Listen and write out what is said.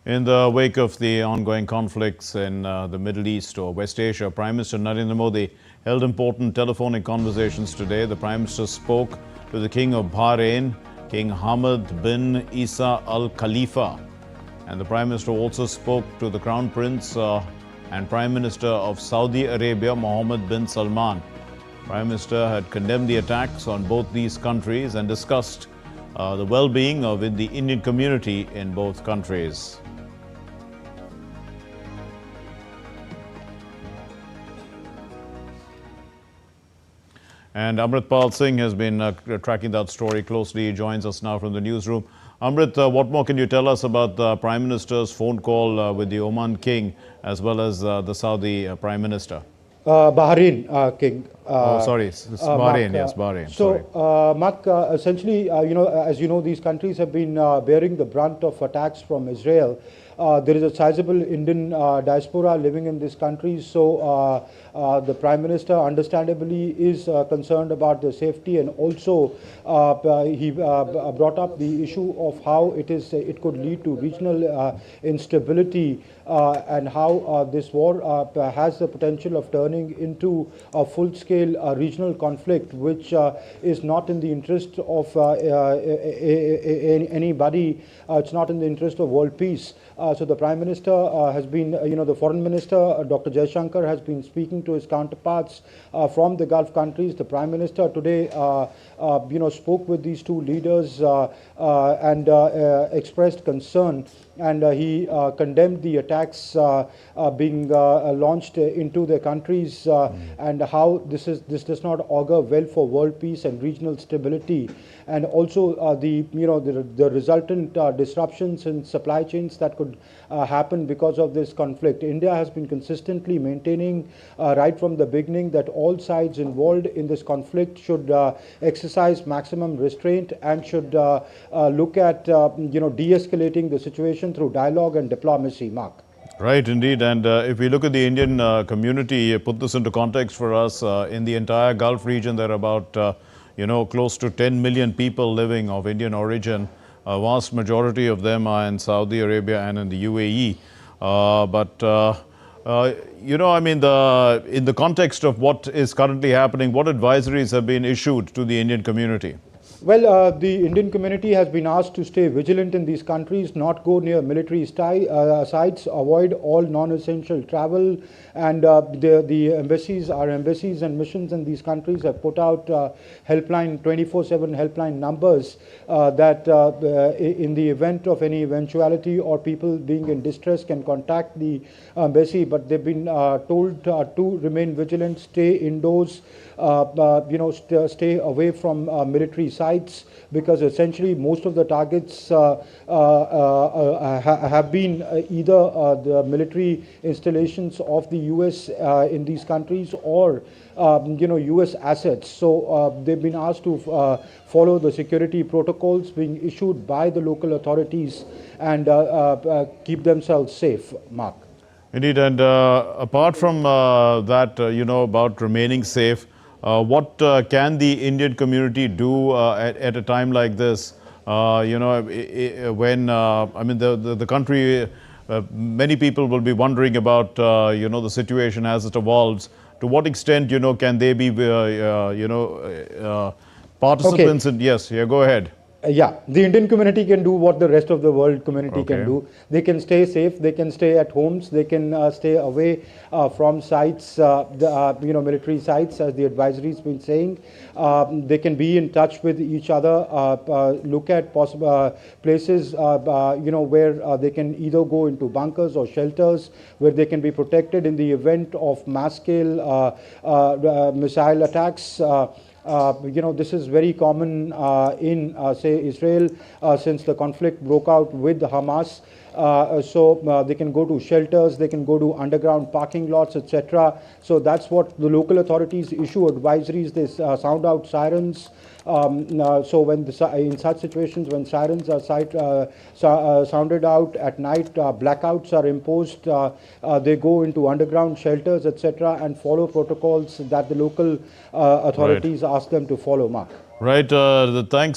In the wake of the ongoing conflicts in the Middle East or West Asia, Prime Minister Narendra Modi held important telephonic conversations today. The Prime Minister spoke to the King of Bahrain, King Mohammed bin Al Khalifa. And the Prime Minister also spoke to the Crown Prince and Prime Minister of Saudi Arabia, Mohammed bin Salman. Prime Minister had condemned the attacks on both these countries and discussed the well-being of the Indian community in both countries. And Amritpal Singh has been tracking that story closely. He joins us now from the newsroom. Amrit, what more can you tell us about the Prime Minister's phone call with the Oman King as well as the Saudi Prime Minister? Bahrain King. It's Bahrain, yes, Bahrain. Mark, essentially, as you know, these countries have been bearing the brunt of attacks from Israel. There is a sizable Indian diaspora living in these countries, so the Prime Minister understandably is concerned about their safety, and also he brought up the issue of how it could lead to regional instability and how this war has the potential of turning into a full-scale regional conflict, which is not in the interest of anybody. It's not in the interest of world peace. So the Prime Minister has been, the Foreign Minister, Dr. Jaishankar, has been speaking to his counterparts from the Gulf countries. The Prime Minister today, spoke with these two leaders and expressed concern, and he condemned the attacks being launched into their countries and how this does not augur well for world peace and regional stability, and also the resultant disruptions in supply chains that could happen because of this conflict. India has been consistently maintaining right from the beginning that all sides involved in this conflict should exercise maximum restraint and should look at de-escalating the situation through dialogue and diplomacy. Mark. Right, indeed. And if we look at the Indian community, put this into context for us, in the entire Gulf region, there are about, close to 10 million people living of Indian origin. A vast majority of them are in Saudi Arabia and in the UAE. In the context of what is currently happening, what advisories have been issued to the Indian community? Well, the Indian community has been asked to stay vigilant in these countries, not go near military sites, avoid all non-essential travel, and the embassies, our embassies and missions in these countries have put out helpline, 24/7 helpline numbers that in the event of any eventuality or people being in distress can contact the embassy, but they've been told to remain vigilant, stay indoors, stay away from military sites, because essentially most of the targets have been either the military installations of the US in these countries or US assets. So they've been asked to follow the security protocols being issued by the local authorities and keep themselves safe. Mark. Indeed, and apart from that, about remaining safe, what can the Indian community do at a time like this? When the country, many people will be wondering about the situation as it evolves. To what extent can they be participants? Okay. In yes, go ahead. The Indian community can do what the rest of the world community can do. They can stay safe, they can stay at homes, they can stay away from sites, military sites, as the advisory has been saying. They can be in touch with each other, look at possible places, where they can either go into bunkers or shelters where they can be protected in the event of mass-scale missile attacks. This is very common in, say, Israel since the conflict broke out with Hamas. So they can go to shelters, they can go to underground parking lots, etc. So that's what the local authorities issue advisories. They sound out sirens. So when in such situations, when sirens are sounded out at night, blackouts are imposed. They go into underground shelters, etc., and follow protocols that the local authorities ask them to follow. Mark. Right. Thanks.